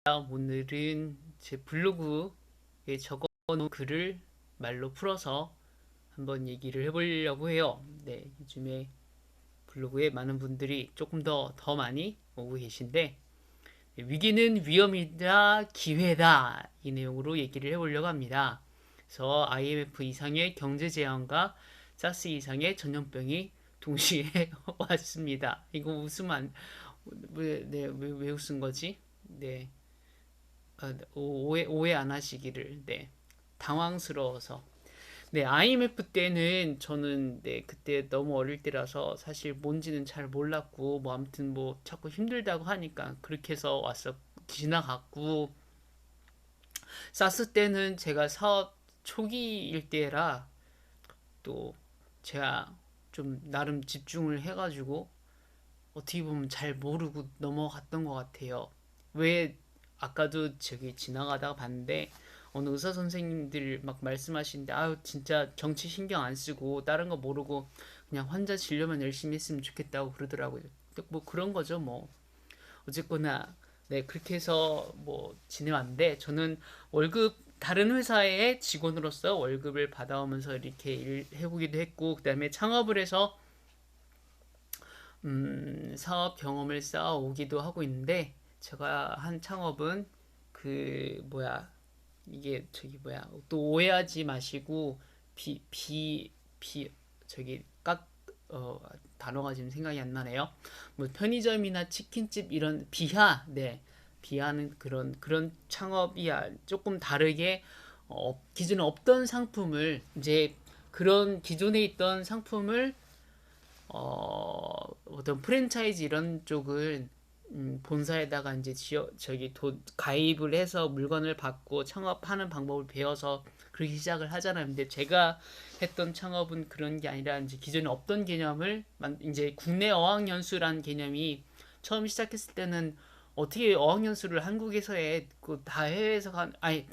오늘은 제 블로그에 적어놓은 글을 말로 풀어서 한번 얘기를 해보려고 해요. 네, 요즘에 블로그에 많은 분들이 조금 더 많이 오고 계신데, 위기는 위험이다, 기회다, 이 내용으로 얘기를 해보려고 합니다. 그래서 IMF 이상의 경제 재앙과 사스 이상의 전염병이 동시에 왔습니다. 이거 웃으면 왜 웃은 거지? 네. 오해 안 하시기를. 네. 당황스러워서. 네, IMF 때는 저는 네, 그때 너무 어릴 때라서 사실 뭔지는 잘 몰랐고 뭐 아무튼 뭐 자꾸 힘들다고 하니까 그렇게 해서 지나갔고, 사스 때는 제가 사업 초기일 때라 또 제가 좀 나름 집중을 해가지고 어떻게 보면 잘 모르고 넘어갔던 것 같아요. 왜 아까도 저기 지나가다가 봤는데 어느 의사 선생님들 막 말씀하시는데, 아유 진짜 정치 신경 안 쓰고 다른 거 모르고 그냥 환자 진료만 열심히 했으면 좋겠다고 그러더라고요. 뭐 그런 거죠 뭐. 어쨌거나 네, 그렇게 해서 뭐 지내왔는데, 저는 월급 다른 회사의 직원으로서 월급을 받아오면서 이렇게 일해보기도 했고, 그다음에 창업을 해서 사업 경험을 쌓아오기도 하고 있는데, 제가 한 창업은 그 뭐야, 이게 저기 뭐야, 또 오해하지 마시고, 비 비 비 저기 깍 단어가 지금 생각이 안 나네요. 뭐 편의점이나 치킨집 이런 비하, 네, 비하는 그런 창업이 조금 다르게, 기존에 없던 상품을 이제, 그런 기존에 있던 상품을 어떤 프랜차이즈 이런 쪽을 본사에다가 이제 가입을 해서 물건을 받고 창업하는 방법을 배워서 그렇게 시작을 하잖아요. 근데 제가 했던 창업은 그런 게 아니라 이제 기존에 없던 개념을 이제 국내 어학연수란 개념이 처음 시작했을 때는 어떻게 어학연수를 한국에서 해? 다 해외에서 아니,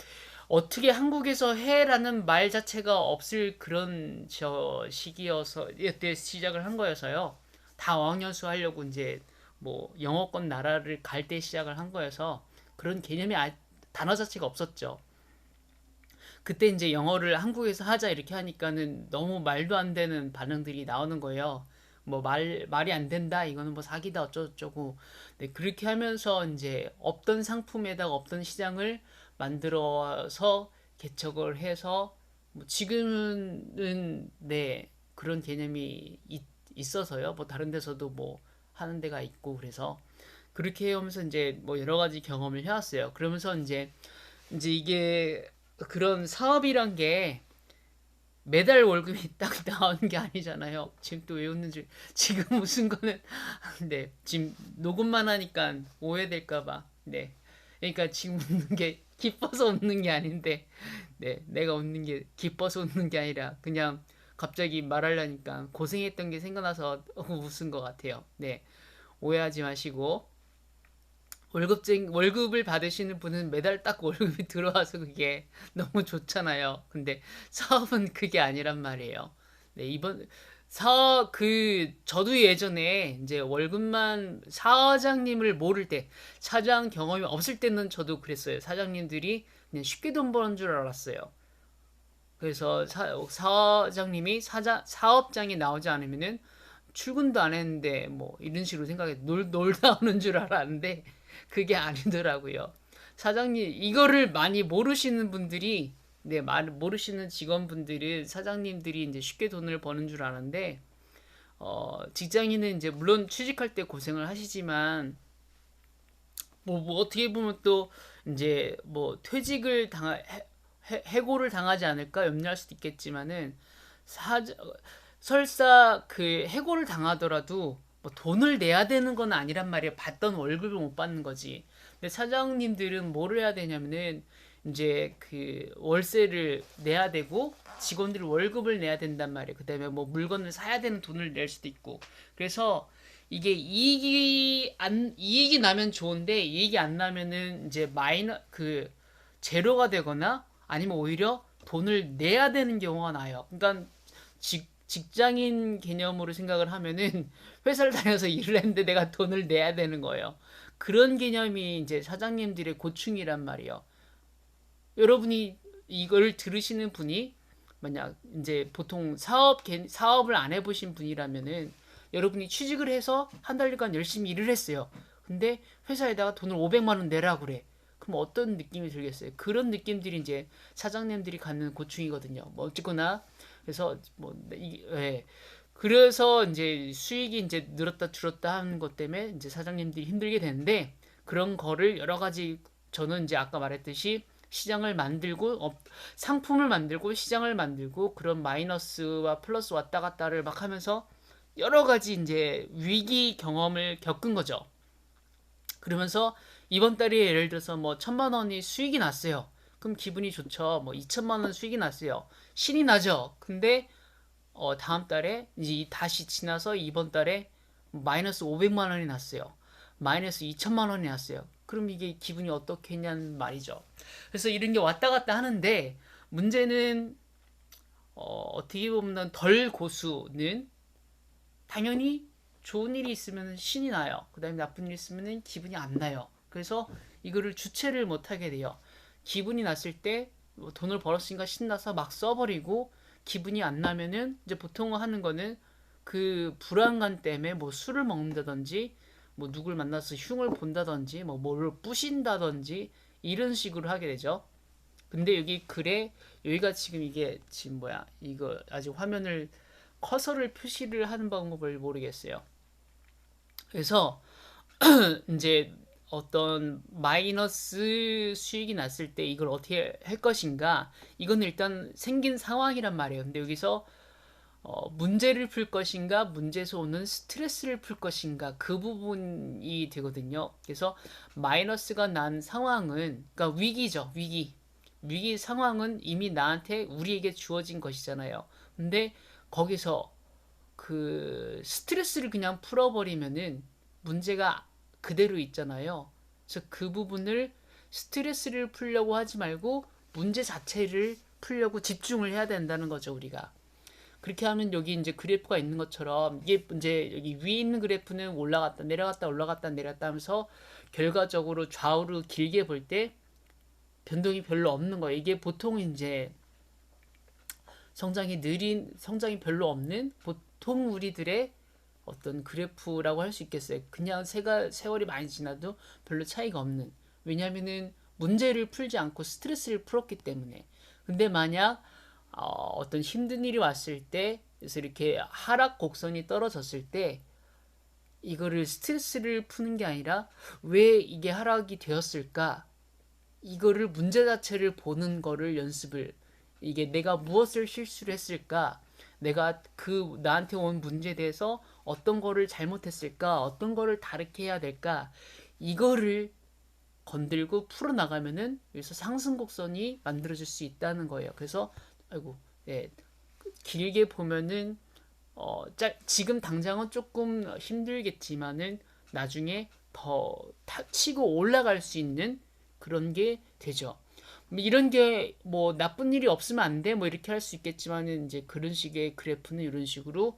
어떻게 한국에서 해라는 말 자체가 없을 그런 저 시기여서 이때 시작을 한 거여서요. 다 어학연수 하려고 이제 뭐 영어권 나라를 갈 때 시작을 한 거여서 그런 개념이 단어 자체가 없었죠. 그때 이제 영어를 한국에서 하자 이렇게 하니까는 너무 말도 안 되는 반응들이 나오는 거예요. 뭐 말이 안 된다, 이거는 뭐 사기다, 어쩌고저쩌고. 네, 그렇게 하면서 이제 없던 상품에다가 없던 시장을 만들어서 개척을 해서, 뭐 지금은 네, 그런 개념이 있어서요. 뭐 다른 데서도 뭐 하는 데가 있고, 그래서 그렇게 해오면서 이제 뭐 여러 가지 경험을 해왔어요. 그러면서 이제 이게, 그런 사업이란 게 매달 월급이 딱 나오는 게 아니잖아요. 지금 또 왜 웃는지, 지금 웃은 거는 네, 지금 녹음만 하니까 오해될까봐. 네, 그러니까 지금 웃는 게 기뻐서 웃는 게 아닌데, 네, 내가 웃는 게 기뻐서 웃는 게 아니라 그냥 갑자기 말하려니까 고생했던 게 생각나서 웃은 것 같아요. 네, 오해하지 마시고. 월급을 받으시는 분은 매달 딱 월급이 들어와서 그게 너무 좋잖아요. 근데 사업은 그게 아니란 말이에요. 네, 저도 예전에 이제 월급만, 사장님을 모를 때, 사장 경험이 없을 때는 저도 그랬어요. 사장님들이 그냥 쉽게 돈 버는 줄 알았어요. 그래서 사장님이 사업장에 나오지 않으면은 출근도 안 했는데 뭐 이런 식으로 생각해, 놀다 오는 줄 알았는데 그게 아니더라고요. 사장님, 이거를 많이 모르시는 분들이, 네, 모르시는 직원분들은 사장님들이 이제 쉽게 돈을 버는 줄 아는데, 직장인은 이제 물론 취직할 때 고생을 하시지만, 뭐 어떻게 보면 또 이제 뭐 해고를 당하지 않을까 염려할 수도 있겠지만은, 사, 설사 그 해고를 당하더라도 뭐 돈을 내야 되는 건 아니란 말이에요. 받던 월급을 못 받는 거지. 근데 사장님들은 뭘 해야 되냐면은 이제 그 월세를 내야 되고 직원들 월급을 내야 된단 말이에요. 그다음에 뭐 물건을 사야 되는 돈을 낼 수도 있고. 그래서 이게 이익이 나면 좋은데, 이익이 안 나면은 이제 제로가 되거나 아니면 오히려 돈을 내야 되는 경우가 나요. 그러니까 직장인 개념으로 생각을 하면은 회사를 다녀서 일을 했는데 내가 돈을 내야 되는 거예요. 그런 개념이 이제 사장님들의 고충이란 말이에요. 여러분이 이걸 들으시는 분이 만약 이제 보통 사업을 안 해보신 분이라면은 여러분이 취직을 해서 한 달간 열심히 일을 했어요. 근데 회사에다가 돈을 500만 원 내라 그래. 그럼 어떤 느낌이 들겠어요? 그런 느낌들이 이제 사장님들이 갖는 고충이거든요. 뭐 어쨌거나 그래서 예. 그래서 이제 수익이 이제 늘었다 줄었다 하는 것 때문에 이제 사장님들이 힘들게 되는데 그런 거를 여러 가지 저는 이제 아까 말했듯이 시장을 만들고 상품을 만들고 시장을 만들고 그런 마이너스와 플러스 왔다 갔다를 막 하면서 여러 가지 이제 위기 경험을 겪은 거죠. 그러면서 이번 달에 예를 들어서 뭐 1,000만 원이 수익이 났어요. 그럼 기분이 좋죠. 뭐 2천만 원 수익이 났어요. 신이 나죠. 근데 다음 달에 이제 다시 지나서 이번 달에 마이너스 500만 원이 났어요. 마이너스 2천만 원이 났어요. 그럼 이게 기분이 어떻겠냐는 말이죠. 그래서 이런 게 왔다 갔다 하는데 문제는 어떻게 보면 덜 고수는 당연히 좋은 일이 있으면 신이 나요. 그 다음에 나쁜 일이 있으면 기분이 안 나요. 그래서 이거를 주체를 못 하게 돼요. 기분이 났을 때뭐 돈을 벌었으니까 신나서 막 써버리고 기분이 안 나면은 이제 보통 하는 거는 그 불안감 때문에 뭐 술을 먹는다든지 뭐 누굴 만나서 흉을 본다든지 뭐 뭐를 부신다든지 이런 식으로 하게 되죠. 근데 여기 글에 여기가 지금 이게 지금 뭐야 이거 아직 화면을 커서를 표시를 하는 방법을 모르겠어요. 그래서 이제 어떤 마이너스 수익이 났을 때 이걸 어떻게 할 것인가 이건 일단 생긴 상황이란 말이에요. 근데 여기서 문제를 풀 것인가 문제에서 오는 스트레스를 풀 것인가 그 부분이 되거든요. 그래서 마이너스가 난 상황은 그러니까 위기죠. 위기 상황은 이미 나한테 우리에게 주어진 것이잖아요. 근데 거기서 그 스트레스를 그냥 풀어버리면은 문제가 그대로 있잖아요. 그래서 그 부분을 스트레스를 풀려고 하지 말고 문제 자체를 풀려고 집중을 해야 된다는 거죠, 우리가. 그렇게 하면 여기 이제 그래프가 있는 것처럼 이게 이제 여기 위에 있는 그래프는 올라갔다 내려갔다 올라갔다 내렸다 하면서 결과적으로 좌우로 길게 볼 때 변동이 별로 없는 거예요. 이게 보통 이제 성장이 별로 없는 보통 우리들의 어떤 그래프라고 할 수 있겠어요. 그냥 세월이 많이 지나도 별로 차이가 없는. 왜냐면은 문제를 풀지 않고 스트레스를 풀었기 때문에. 근데 만약 어떤 힘든 일이 왔을 때, 그래서 이렇게 하락 곡선이 떨어졌을 때, 이거를 스트레스를 푸는 게 아니라 왜 이게 하락이 되었을까? 이거를 문제 자체를 보는 거를 연습을 이게 내가 무엇을 실수를 했을까? 내가 그 나한테 온 문제에 대해서 어떤 거를 잘못했을까? 어떤 거를 다르게 해야 될까? 이거를 건들고 풀어 나가면은 여기서 상승 곡선이 만들어질 수 있다는 거예요. 그래서 아이고, 네, 길게 보면은 지금 당장은 조금 힘들겠지만은 나중에 더 치고 올라갈 수 있는 그런 게 되죠. 이런 게 뭐 나쁜 일이 없으면 안 돼 뭐 이렇게 할 수 있겠지만은 이제 그런 식의 그래프는 이런 식으로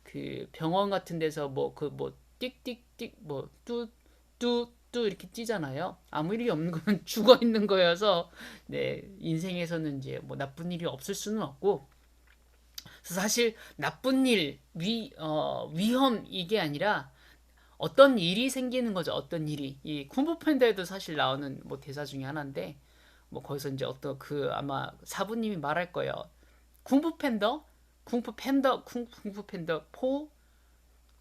그 병원 같은 데서 뭐 그 뭐 띡띡띡 뭐 뚜뚜뚜 이렇게 뛰잖아요. 아무 일이 없는 건 죽어 있는 거여서 네 인생에서는 이제 뭐 나쁜 일이 없을 수는 없고 그래서 사실 나쁜 일 위험 이게 아니라 어떤 일이 생기는 거죠. 어떤 일이 이 쿵푸 팬더에도 사실 나오는 뭐 대사 중에 하나인데 뭐 거기서 이제 어떤 그 아마 사부님이 말할 거예요. 쿵푸 팬더, 쿵푸 팬더 포.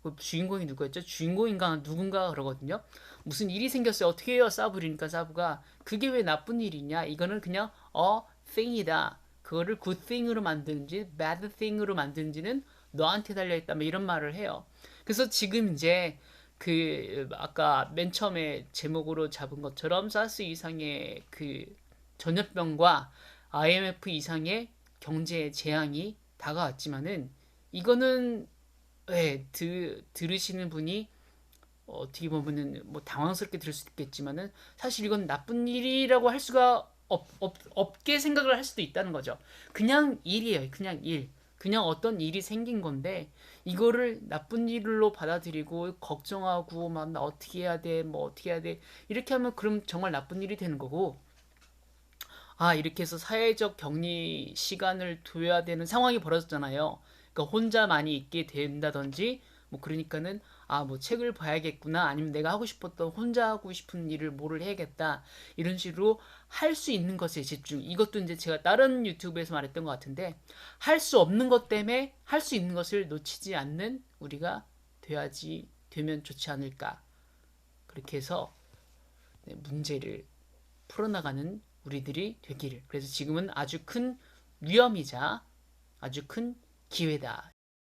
그 주인공이 누구였죠? 주인공인가 누군가 그러거든요. 무슨 일이 생겼어요. 어떻게 해요? 사부리니까 사부가 그게 왜 나쁜 일이냐? 이거는 그냥 thing이다. 그거를 good thing으로 만드는지 bad thing으로 만드는지는 너한테 달려있다. 뭐 이런 말을 해요. 그래서 지금 이제 그 아까 맨 처음에 제목으로 잡은 것처럼 사스 이상의 그 전염병과 IMF 이상의 경제 재앙이 다가왔지만은 이거는 들으시는 분이 어떻게 보면은 뭐 당황스럽게 들을 수도 있겠지만은 사실 이건 나쁜 일이라고 할 수가 없게 생각을 할 수도 있다는 거죠. 그냥 일이에요. 그냥 일. 그냥 어떤 일이 생긴 건데 이거를 나쁜 일로 받아들이고 걱정하고 막 나 어떻게 해야 돼, 뭐 어떻게 해야 돼 이렇게 하면 그럼 정말 나쁜 일이 되는 거고 아 이렇게 해서 사회적 격리 시간을 둬야 되는 상황이 벌어졌잖아요. 그러니까 혼자 많이 있게 된다든지 뭐 그러니까는 아 뭐 책을 봐야겠구나 아니면 내가 하고 싶었던 혼자 하고 싶은 일을 뭐를 해야겠다 이런 식으로 할 수 있는 것에 집중. 이것도 이제 제가 다른 유튜브에서 말했던 것 같은데 할 수 없는 것 때문에 할 수 있는 것을 놓치지 않는 우리가 돼야지 되면 좋지 않을까. 그렇게 해서 네, 문제를 풀어나가는 우리들이 되기를. 그래서 지금은 아주 큰 위험이자 아주 큰 기회다.